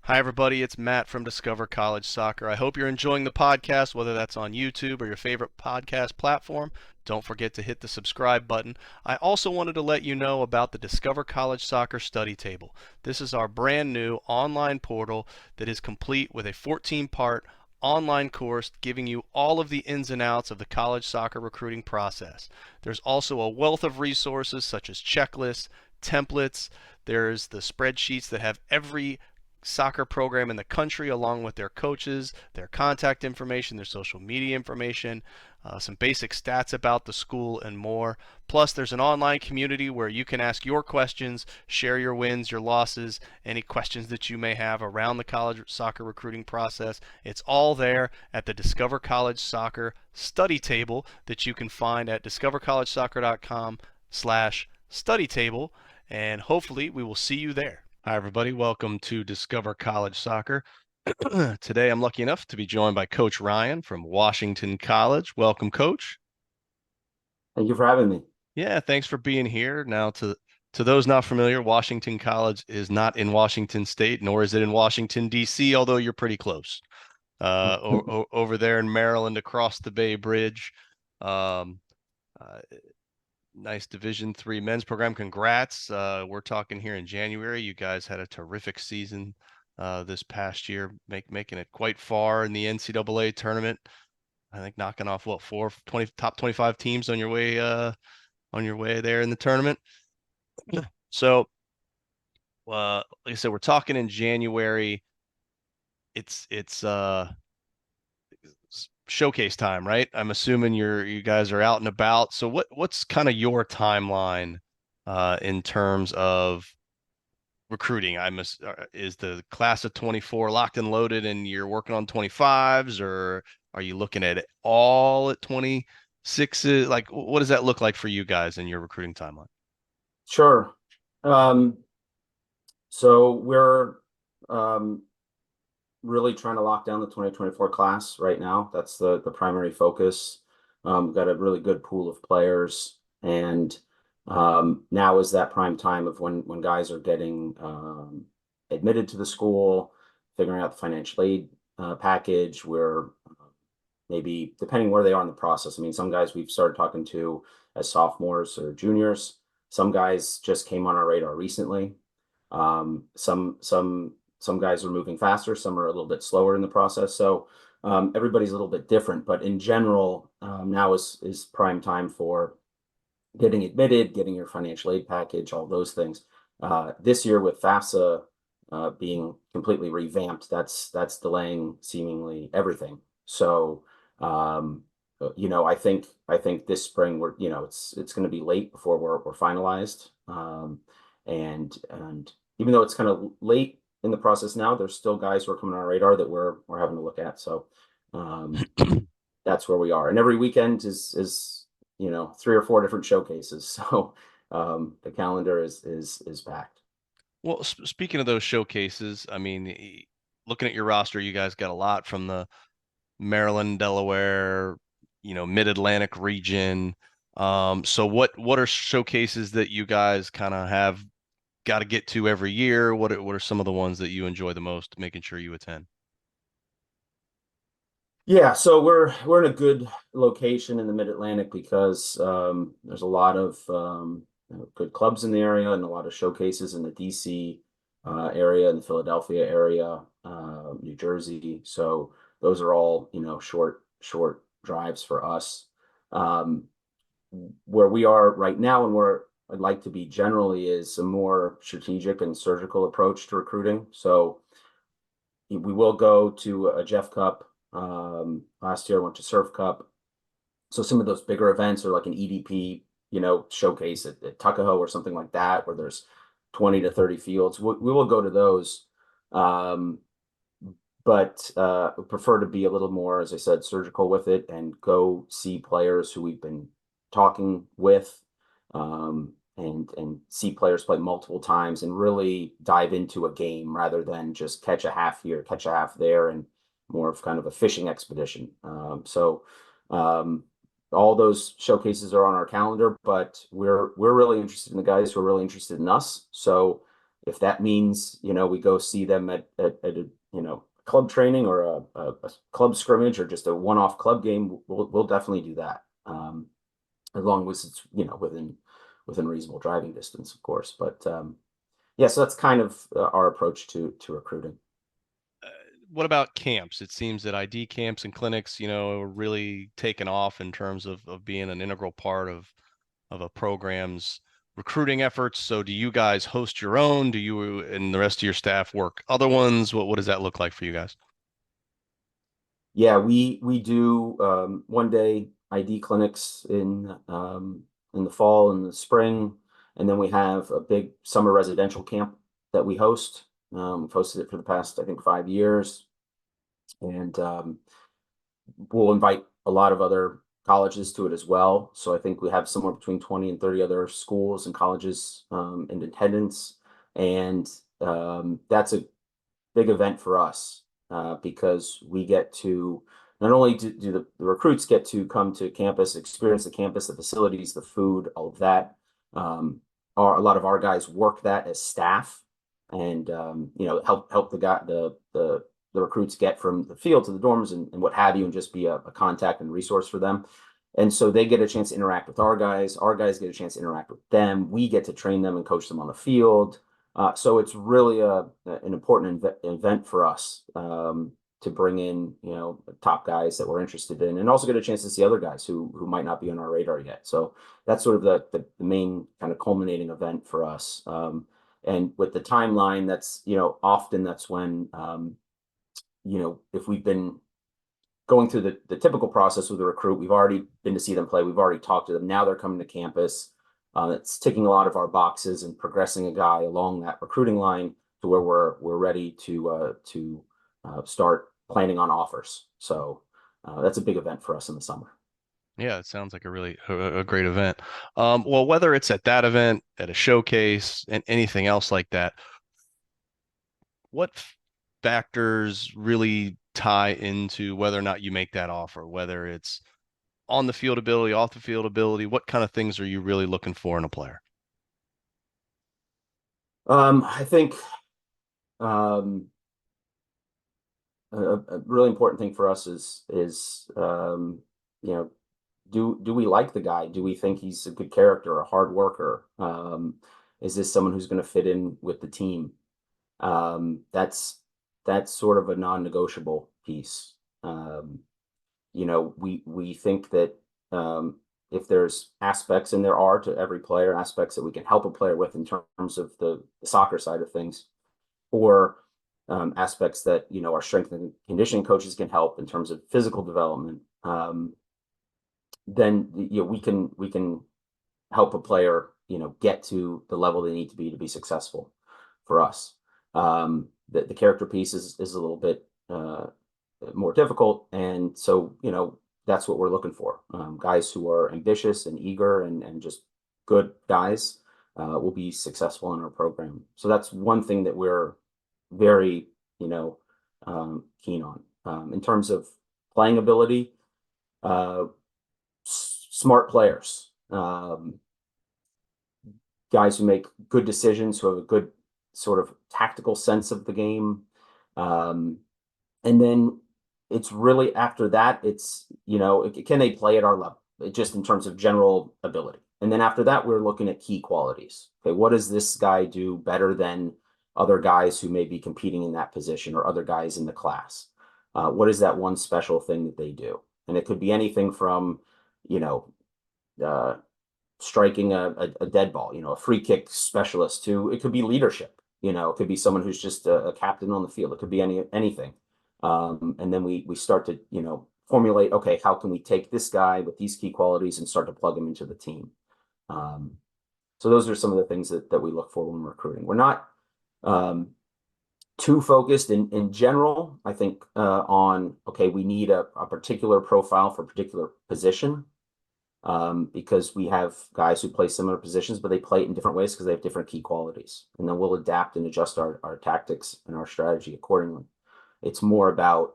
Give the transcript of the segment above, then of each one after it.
Hi, everybody. It's Matt from Discover College Soccer. I hope you're enjoying the podcast, whether that's on YouTube or your favorite podcast platform. Don't forget to hit the subscribe button. I also wanted to let you know about the Discover College Soccer Study Table. This is our brand new online portal that is complete with a 14-part online course giving you all of the ins and outs of the college soccer recruiting process. There's also a wealth of resources such as checklists, templates. There's the spreadsheets that have every soccer program in the country, along with their coaches, their contact information, their social media information, some basic stats about the school, and more. Plus, there's an online community where you can ask your questions, share your wins, your losses, any questions that you may have around the college soccer recruiting process. It's all there at the Discover College Soccer study table that you can find at discovercollegesoccer.com/study table, and hopefully we will see you there. Hi, everybody. Welcome to Discover College Soccer. Today, I'm lucky enough to be joined by Coach Ryan from Washington College. Welcome, Coach. Thank you for having me. Yeah, thanks for being here. Now, to those not familiar, Washington College is not in Washington State, nor is it in Washington, D.C., although you're pretty close. Over there in Maryland, across the Bay Bridge. Um, uh, Nice Division III men's program. Congrats. We're talking here in January. You guys had a terrific season this past year, making it quite far in the NCAA tournament. I think knocking off what, top 25 teams on your way there in the tournament. So, like I said, we're talking in January. It's showcase time, right? I'm assuming you guys are out and about. So what's kind of your timeline in terms of recruiting? Is the class of 24 locked and loaded and you're working on 25s, or are you looking at it all at 26s? Like, what does that look like for you guys in your recruiting timeline? Sure. Um, so we're um, really trying to lock down the 2024 class right now. That's the primary focus. We've got a really good pool of players, and now is that prime time of when guys are getting admitted to the school, figuring out the financial aid package. Where maybe depending where they are in the process. I mean, some guys we've started talking to as sophomores or juniors. Some guys just came on our radar recently. Some guys are moving faster. Some are a little bit slower in the process. So everybody's a little bit different. But in general, now is prime time for getting admitted, getting your financial aid package, all those things. This year with FAFSA being completely revamped, that's delaying seemingly everything. So I think this spring it's going to be late before we're finalized. And even though it's kind of late in the process now, there's still guys who are coming on our radar that we're having to look at. So um, that's where we are. And every weekend is 3 or 4 different showcases. So the calendar is packed. Well, speaking of those showcases, I mean, looking at your roster, you guys got a lot from the Maryland, Delaware, Mid-Atlantic region. So what are showcases that you guys kind of have got to get to every year? What are some of the ones that you enjoy the most, making sure you attend? Yeah, so we're in a good location in the Mid-Atlantic because there's a lot of good clubs in the area and a lot of showcases in the DC area and the Philadelphia area, New Jersey. So those are all short drives for us. Um, where we are right now and where I'd like to be generally is a more strategic and surgical approach to recruiting. So we will go to a Jeff Cup. Last year I went to Surf Cup. So some of those bigger events are like an EDP, showcase at Tuckahoe or something like that, where there's 20 to 30 fields. We will go to those. Um, but prefer to be a little more, as I said, surgical with it and go see players who we've been talking with, and see players play multiple times and really dive into a game rather than just catch a half here, catch a half there, and more of kind of a fishing expedition. So all those showcases are on our calendar, but we're really interested in the guys who are really interested in us. So If that means, we go see them at a, club training or a club scrimmage or just a one-off club game, we'll definitely do that. As long as it's, within reasonable driving distance, of course. But yeah, so that's kind of our approach to recruiting. What about camps? It seems that ID camps and clinics, are really taken off in terms of being an integral part of a program's recruiting efforts. So do you guys host your own? Do you and the rest of your staff work other ones? What does that look like for you guys? Yeah, we do 1 day ID clinics in the fall and the spring, and then we have a big summer residential camp that we host. We've hosted it for the past, I think, 5 years, and we'll invite a lot of other colleges to it as well. So I think we have somewhere between 20 and 30 other schools and colleges in attendance, and that's a big event for us because we get to not only do the recruits get to come to campus, experience the campus, the facilities, the food, all of that. A lot of our guys work that as staff, and help the recruits get from the field to the dorms and what have you, and just be a contact and resource for them. And so they get a chance to interact with our guys. Our guys get a chance to interact with them. We get to train them and coach them on the field. So it's really an important event for us to bring in, top guys that we're interested in, and also get a chance to see other guys who might not be on our radar yet. So that's sort of the main kind of culminating event for us. And with the timeline, that's, often that's when, if we've been going through the typical process with a recruit, we've already been to see them play, we've already talked to them. Now they're coming to campus. It's ticking a lot of our boxes and progressing a guy along that recruiting line to where we're ready to start planning on offers. So that's a big event for us in the summer. Yeah, it sounds like a really a great event. Well, whether it's at that event, at a showcase, and anything else like that, what factors really tie into whether or not you make that offer, whether it's on the field ability, off the field ability, what kind of things are you really looking for in a player? I think um, a really important thing for us is you know do we like the guy? Do we think he's a good character, a hard worker? Is this someone who's going to fit in with the team? That's sort of a non-negotiable piece. We think that if there's aspects, and there are to every player, aspects that we can help a player with in terms of the soccer side of things, or aspects that our strength and conditioning coaches can help in terms of physical development, then we can help a player get to the level they need to be successful for us. The character piece is a little bit more difficult, and so that's what we're looking for. Guys who are ambitious and eager and just good guys will be successful in our program. So that's one thing that we're very keen on. In terms of playing ability, smart players, guys who make good decisions, who have a good sort of tactical sense of the game. And then it's really after that, it's, can they play at our level, just in terms of general ability. And then after that, we're looking at key qualities. Okay, what does this guy do better than other guys who may be competing in that position, or other guys in the class? What is that one special thing that they do? And it could be anything from, uh, striking a dead ball, a free kick specialist, to it could be leadership. It could be someone who's just a captain on the field. It could be anything. And then we start to formulate, okay, how can we take this guy with these key qualities and start to plug him into the team? So those are some of the things that we look for when we're recruiting. We're not too focused in general, I think, on, okay, we need a particular profile for a particular position, because we have guys who play similar positions, but they play it in different ways because they have different key qualities. And then we'll adapt and adjust our tactics and our strategy accordingly. It's more about,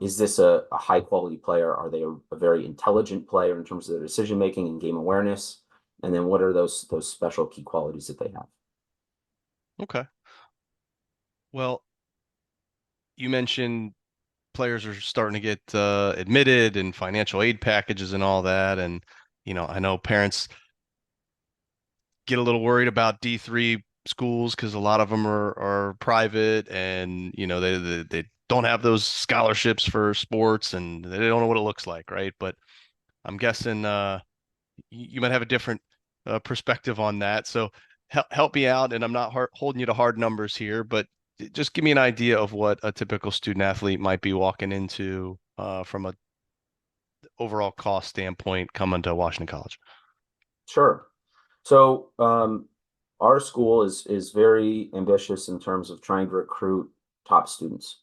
is this a high quality player? Are they a very intelligent player in terms of their decision making and game awareness? And then what are those special key qualities that they have? Okay. Well, you mentioned players are starting to get admitted and financial aid packages and all that. And, I know parents get a little worried about D3 schools because a lot of them are private and, they don't have those scholarships for sports and they don't know what it looks like, right? But I'm guessing you might have a different perspective on that. So help me out, and I'm not holding you to hard numbers here, but just give me an idea of what a typical student athlete might be walking into from a overall cost standpoint coming to Washington College. Sure. So our school is very ambitious in terms of trying to recruit top students.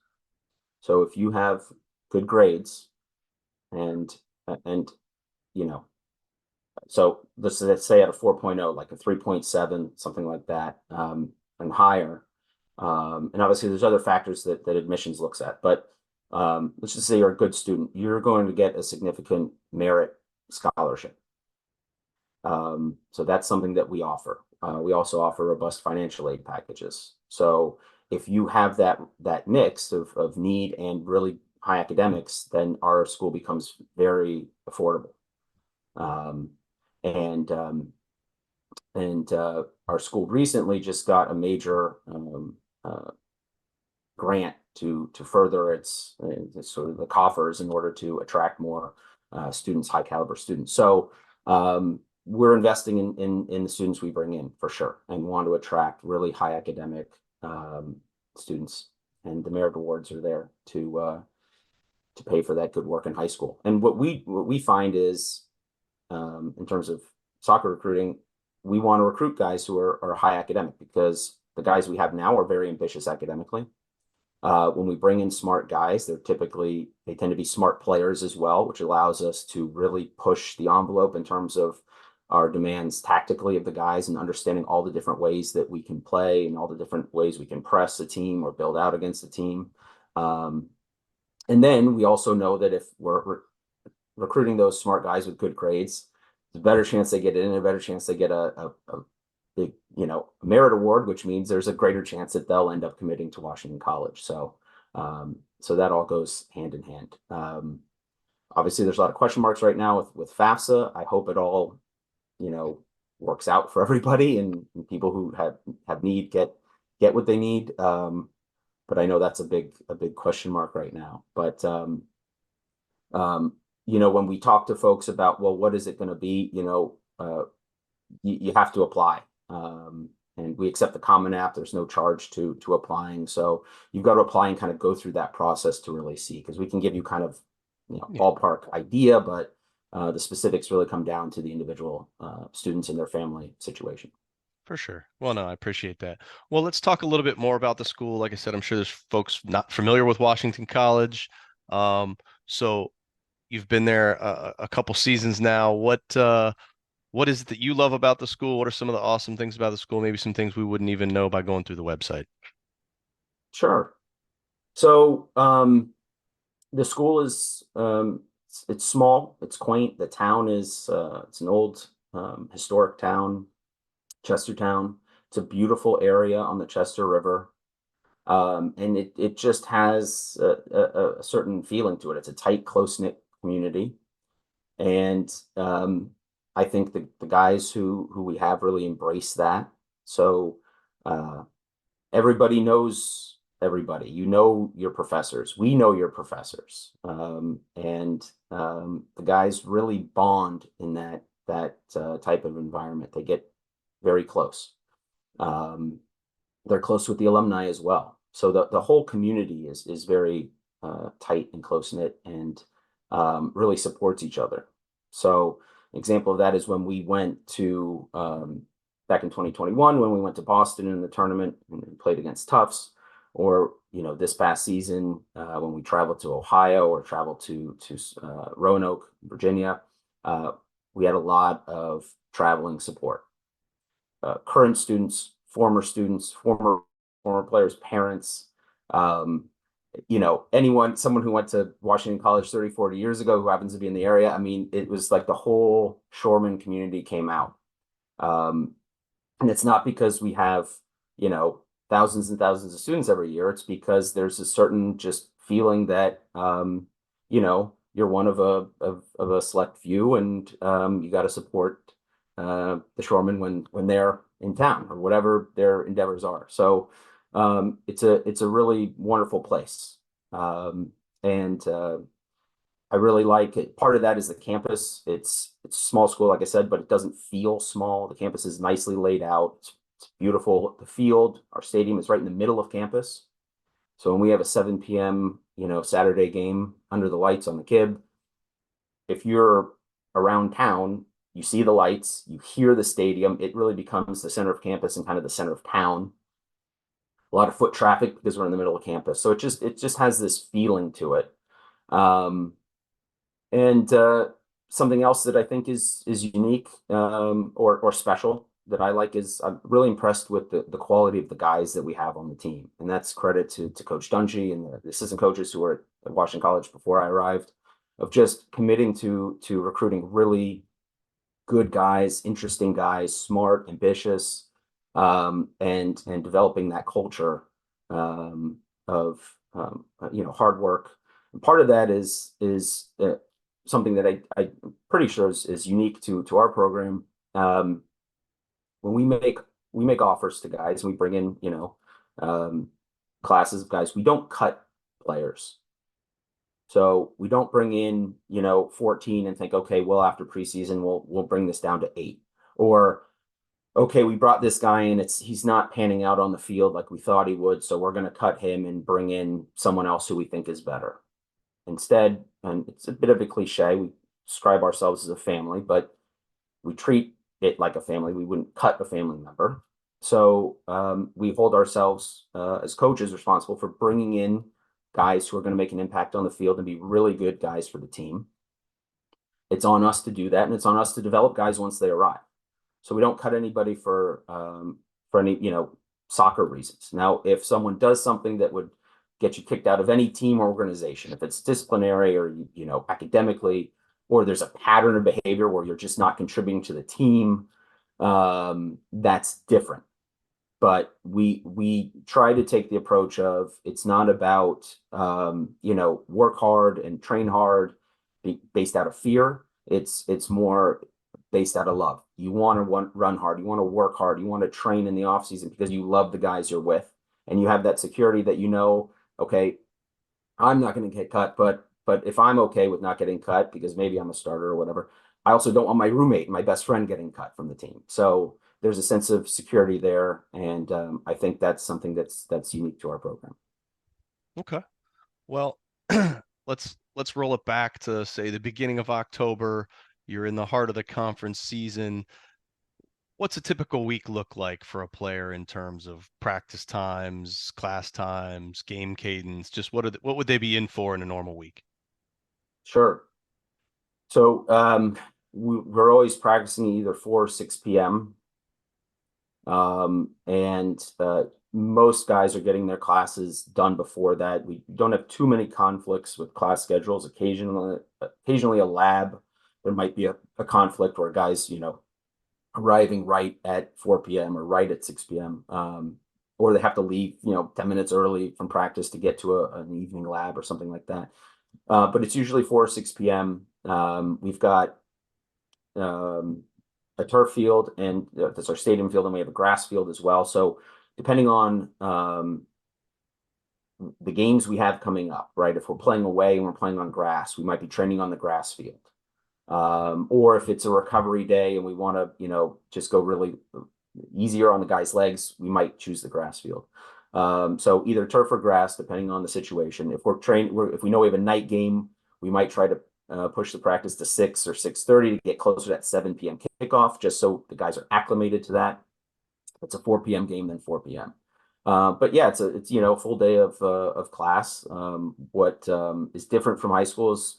So if you have good grades and and you know, so let's say at a 4.0, like a 3.7, something like that, and higher. And obviously there's other factors that admissions looks at, but let's just say you're a good student, you're going to get a significant merit scholarship. So that's something that we offer. We also offer robust financial aid packages. So if you have that mix of need and really high academics, then our school becomes very affordable. Um, and our school recently just got a major grant to further its sort of the coffers in order to attract more students, high caliber students. So we're investing in the students we bring in for sure, and want to attract really high academic students. And the merit awards are there to pay for that good work in high school. And what we find is in terms of soccer recruiting, we want to recruit guys who are high academic because the guys we have now are very ambitious academically. When we bring in smart guys, they tend to be smart players as well, which allows us to really push the envelope in terms of our demands tactically of the guys and understanding all the different ways that we can play and all the different ways we can press a team or build out against a team. Um, and then we also know that if we're recruiting those smart guys with good grades, there's a better chance they get in, a better chance they get a big, merit award, which means there's a greater chance that they'll end up committing to Washington College. So that all goes hand in hand. Obviously, there's a lot of question marks right now with FAFSA. I hope it all, you know, works out for everybody and people who have need get what they need. But I know that's a big question mark right now. But um, when we talk to folks about, well, what is it going to be? You have to apply. And we accept the Common App. There's no charge to applying. So you've got to apply and kind of go through that process to really see, because we can give you kind of Yeah, ballpark idea, but the specifics really come down to the individual students and their family situation. for sure. Well, no, I appreciate that. Well, let's talk a little bit more about the school. Like I said, I'm sure there's folks not familiar with Washington College. So you've been there a couple seasons now. What is it that you love about the school? What are some of the awesome things about the school? Maybe some things we wouldn't even know by going through the website. Sure. So the school is it's small, it's quaint. The town is it's an old historic town, Chestertown. It's a beautiful area on the Chester River. And it just has a certain feeling to it. It's a tight, close-knit community. And I think the guys who we have really embrace that. So uh, everybody knows everybody. You know your professors. We know your professors. And the guys really bond in that type of environment. They get very close. Um, they're close with the alumni as well. So the whole community is very tight and close knit, and really supports each other. So an example of that is when we went to back in 2021, when we went to Boston in the tournament and we played against Tufts, or this past season when we traveled to Ohio or traveled to Roanoke, Virginia. Uh, we had a lot of traveling support. Current students, former players, parents, someone who went to Washington College 30, 40 years ago who happens to be in the area. I mean, it was like the whole Shoreman community came out. And it's not because we have, thousands and thousands of students every year, it's because there's a certain just feeling that you're one of a select few, and you got to support the shoremen when they're in town or whatever their endeavors are. So it's a really wonderful place, and I really like it. Part of that is the campus. It's a small school, like I said, but it doesn't feel small. The campus is nicely laid out. It's beautiful. The field, our stadium is right in the middle of campus. So when we have a 7 p.m., Saturday game under the lights on the Kib, if you're around town, you see the lights, you hear the stadium, it really becomes the center of campus and kind of the center of town. A lot of foot traffic because we're in the middle of campus. So it just has this feeling to it. Um, and something else that I think is unique, or special, that I like, is I'm really impressed with the quality of the guys that we have on the team, and that's credit to Coach Dungy and the assistant coaches who were at Washington College before I arrived, of just committing to recruiting really good guys, interesting guys, smart, ambitious, and developing that culture, of hard work. And part of that is something that I'm pretty sure is unique to our program. When we make offers to guys, and we bring in um, classes of guys, we don't cut players. So we don't bring in 14 and think, okay, well, after preseason we'll bring this down to 8. Or okay, we brought this guy in, he's not panning out on the field like we thought he would, so we're going to cut him and bring in someone else who we think is better. Instead, and it's a bit of a cliche, we describe ourselves as a family, but we treat it like a family. We wouldn't cut a family member. So we hold ourselves, as coaches, responsible for bringing in guys who are going to make an impact on the field and be really good guys for the team. It's on us to do that, and it's on us to develop guys once they arrive. So we don't cut anybody for any soccer reasons. Now, if someone does something that would get you kicked out of any team or organization, if it's disciplinary or academically, or there's a pattern of behavior where you're just not contributing to the team, that's different. But we try to take the approach of, it's not about work hard and train hard based out of fear. It's more based out of love. You want to run hard, you want to work hard, you want to train in the off season because you love the guys you're with, and you have that security that okay, I'm not going to get cut, but if I'm okay with not getting cut because maybe I'm a starter or whatever, I also don't want my roommate and my best friend getting cut from the team. So there's a sense of security there, and I think that's something that's unique to our program. Okay. Well, let's roll it back to, say, the beginning of October. You're in the heart of the conference season. What's a typical week look like for a player in terms of practice times, class times, game cadence? Just what would they be in for in a normal week? Sure. So we're always practicing either 4 or 6 p.m. And most guys are getting their classes done before that. We don't have too many conflicts with class schedules. Occasionally a lab, there might be a conflict where guys, arriving right at 4 p.m. or right at 6 p.m. Or they have to leave, 10 minutes early from practice to get to an evening lab or something like that. But it's usually 4 or 6 p.m. We've got a turf field, and that's our stadium field, and we have a grass field as well. So depending on the games we have coming up, right? If we're playing away and we're playing on grass, we might be training on the grass field. Or if it's a recovery day and we want to, just go really easier on the guy's legs, we might choose the grass field. So either turf or grass, depending on the situation. If if we know we have a night game, we might try to push the practice to 6 or 6:30 to get closer to that 7 p.m. kickoff, just so the guys are acclimated to that. If it's a 4 p.m. game, then 4 p.m. But yeah, it's a full day of class. What is different from high school is,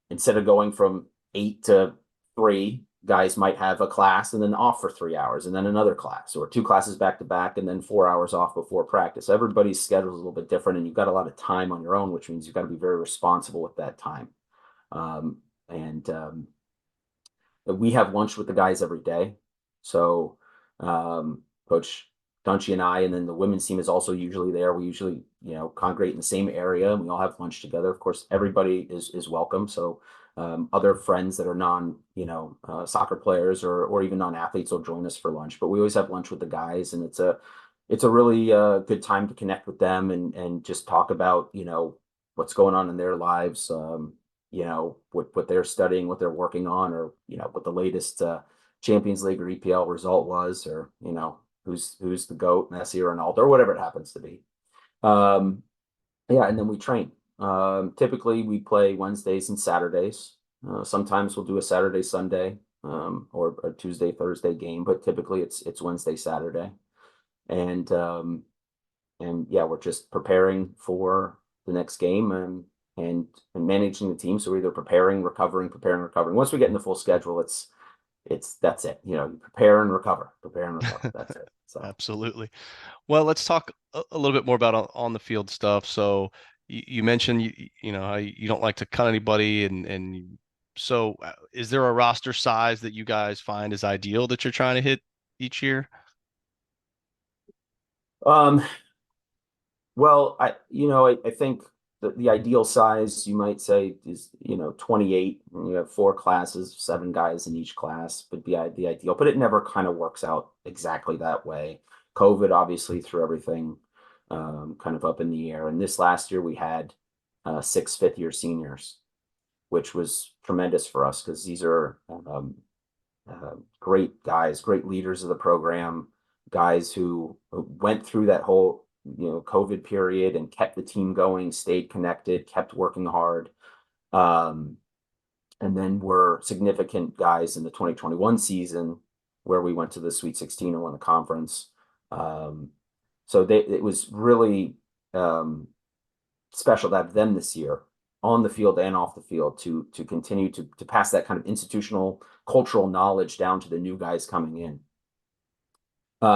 instead of going from 8 to 3, guys might have a class and then off for 3 hours and then another class, or 2 classes back to back and then 4 hours off before practice. Everybody's schedule is a little bit different, and you've got a lot of time on your own, which means you've got to be very responsible with that time. And we have lunch with the guys every day. So Coach Dungy and I, and then the women's team is also usually there. We usually, congregate in the same area and we all have lunch together. Of course, everybody is welcome. So other friends that are non, soccer players or even non-athletes will join us for lunch. But we always have lunch with the guys, and it's a really good time to connect with them and just talk about, what's going on in their lives, what they're studying, what they're working on, or what the latest Champions League or EPL result was, or who's the GOAT, Messi or Ronaldo, or whatever it happens to be. Um, yeah, and then we train. Typically, we play Wednesdays and Saturdays. Sometimes we'll do a Saturday, Sunday, or a Tuesday, Thursday game, but typically it's Wednesday, Saturday, and yeah, we're just preparing for the next game and managing the team. So we're either preparing, recovering. Once we get in the full schedule, that's it. You prepare and recover, prepare and recover. That's it. So. Absolutely. Well, let's talk a little bit more about on the field stuff. So you mentioned you know how you don't like to cut anybody, and so is there a roster size that you guys find is ideal that you're trying to hit each year? Um, Well, I think the ideal size you might say is, 28. And you have four classes, seven guys in each class would be the ideal, but it never kind of works out exactly that way. COVID obviously threw everything kind of up in the air. And this last year we had six fifth-year seniors, which was tremendous for us because these are great guys, great leaders of the program, guys who went through that whole COVID period and kept the team going, stayed connected, kept working hard, um, and then were significant guys in the 2021 season where we went to the Sweet 16 and won the conference. Um, so it was really special to have them this year on the field and off the field to continue to pass that kind of institutional cultural knowledge down to the new guys coming in.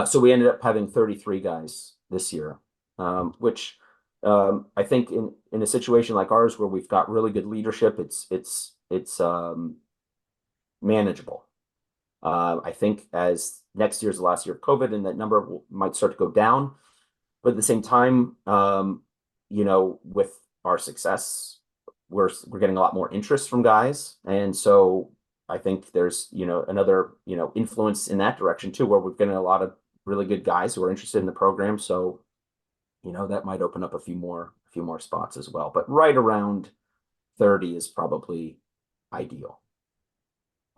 So we ended up having 33 guys this year, which I think in a situation like ours where we've got really good leadership, it's manageable. I think as next year's the last year of COVID, and that number might start to go down, but at the same time, with our success, we're getting a lot more interest from guys, and so I think there's another influence in that direction too, where we're getting a lot of really good guys who are interested in the program. So that might open up a few more spots as well. But right around 30 is probably ideal.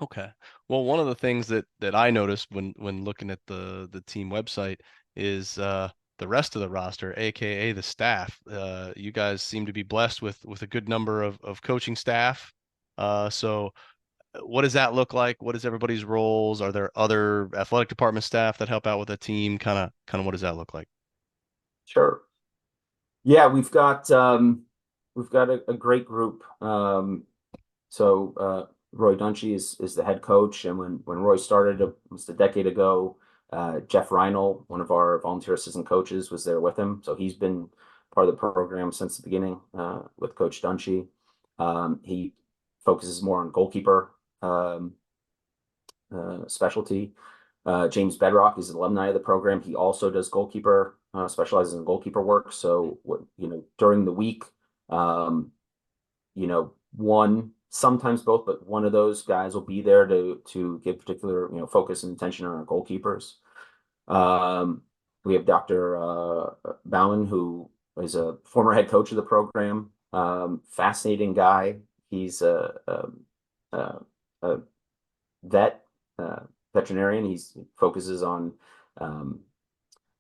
Okay. Well, one of the things that I noticed when looking at the team website is the rest of the roster, aka the staff. You guys seem to be blessed with a good number of coaching staff. So what does that look like? What is everybody's roles? Are there other athletic department staff that help out with the team? Kind of what does that look like? Sure. Yeah, we've got a great group. So Roy Dungy is the head coach, and when Roy started almost a decade ago, Jeff Reinl, one of our volunteer assistant coaches, was there with him. So he's been part of the program since the beginning with Coach Dungy. He focuses more on goalkeeper specialty. James Bedrock is an alumni of the program. He also does goalkeeper, specializes in goalkeeper work. So during the week, um, one, sometimes both, but one of those guys will be there to give particular focus and attention on our goalkeepers. We have Dr. Bowen, who is a former head coach of the program. Fascinating guy. He's a veterinarian. He focuses on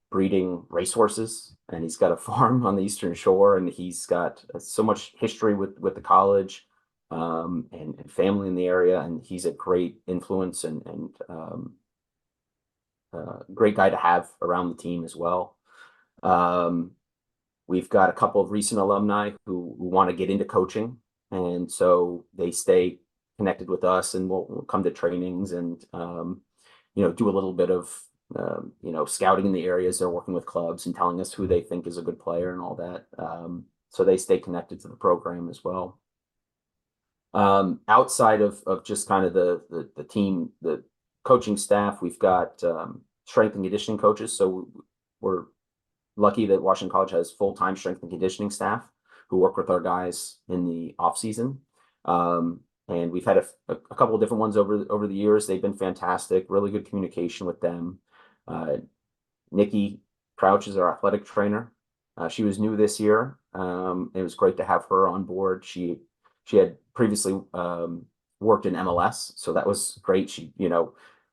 breeding racehorses, and he's got a farm on the Eastern Shore, and he's got so much history with the college and family in the area, and he's a great influence and great guy to have around the team as well. We've got a couple of recent alumni who want to get into coaching, and so they stay connected with us, and we'll come to trainings and do a little bit of scouting in the areas. They're working with clubs and telling us who they think is a good player and all that. So they stay connected to the program as well. Outside of just kind of the team, the coaching staff, we've got strength and conditioning coaches. So we're lucky that Washington College has full-time strength and conditioning staff who work with our guys in the off season. And we've had a couple of different ones over the years. They've been fantastic, really good communication with them. Nikki Crouch is our athletic trainer. She was new this year. It was great to have her on board. She had previously worked in MLS, so that was great. She,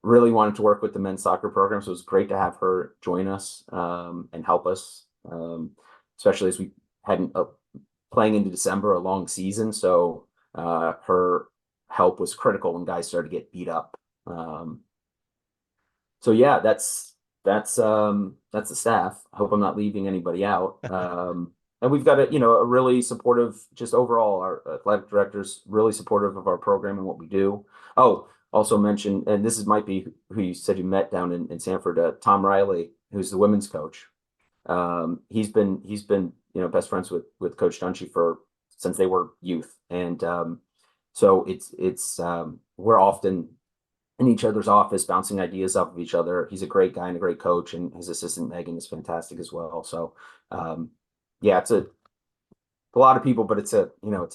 really wanted to work with the men's soccer program, so it was great to have her join us and help us, especially as we hadn't playing into December, a long season. So her help was critical when guys started to get beat up. So yeah, that's the staff. I hope I'm not leaving anybody out. And we've got a really supportive, just overall, our athletic directors really supportive of our program and what we do. Oh, also mention, and this might be who you said you met down in Sanford, Tom Riley, who's the women's coach. He's been best friends with Coach Dungy since they were youth, and so we're often in each other's office, bouncing ideas off of each other. He's a great guy and a great coach, and his assistant Megan is fantastic as well. So, yeah, it's a lot of people, but it's a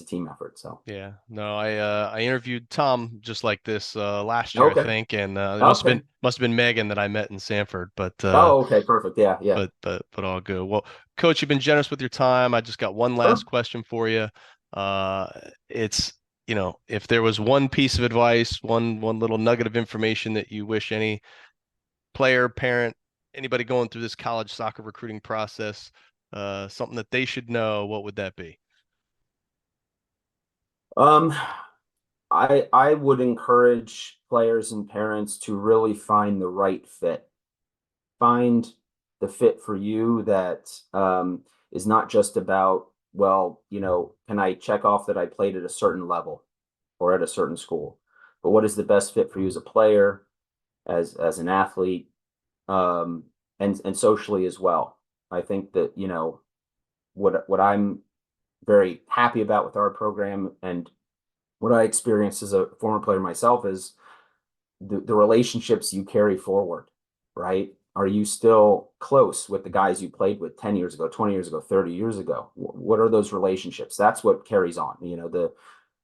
team effort. So Yeah, no, I interviewed Tom just like this last year, I okay, think, and it okay, must have been Megan that I met in Sanford, oh okay, perfect, yeah, yeah, but all good. Well, Coach, you've been generous with your time. I just got one last sure. question for you. It's if there was one piece of advice, one little nugget of information that you wish any player, parent, anybody going through this college soccer recruiting process, something that they should know, what would that be? Um, I would encourage players and parents to really find the right fit. Find the fit for you that is not just about, well, can I check off that I played at a certain level or at a certain school, but what is the best fit for you as a player, as an athlete, and socially as well. I think that what I'm very happy about with our program and what I experienced as a former player myself is the relationships you carry forward, right? Are you still close with the guys you played with 10 years ago, 20 years ago, 30 years ago? What are those relationships? That's what carries on. The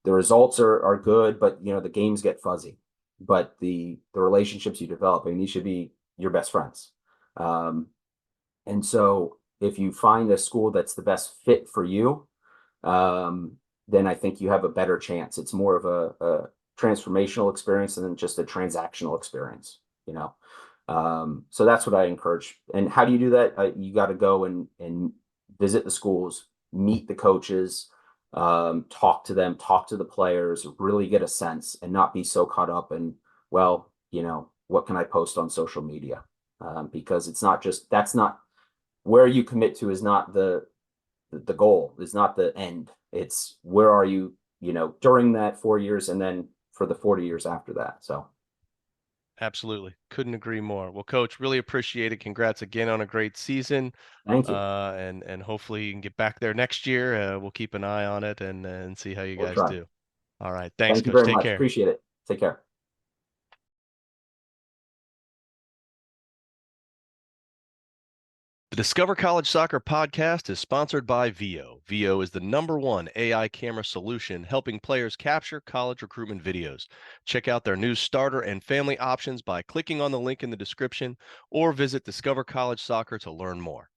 results are good, but the games get fuzzy. But the relationships you develop, I mean, these should be your best friends. Um, and so if you find a school that's the best fit for you, then I think you have a better chance. It's more of a transformational experience than just a transactional experience, you know. So that's what I encourage. And how do you do that? You got to go and visit the schools, meet the coaches, talk to them, talk to the players, really get a sense, and not be so caught up in, well, what can I post on social media? Because that's not where you commit to is not the goal, is not the end. It's where are you, during that 4 years and then for the 40 years after that. So Absolutely. Couldn't agree more. Well, Coach, really appreciate it. Congrats again on a great season. thank you. And hopefully you can get back there next year. We'll keep an eye on it and see how you We'll guys try. do. All right. Thanks, Thank you Coach. very Take much. care. Appreciate it. Take care. The Discover College Soccer podcast is sponsored by VIO. VIO is the #1 AI camera solution helping players capture college recruitment videos. Check out their new starter and family options by clicking on the link in the description or visit Discover College Soccer to learn more.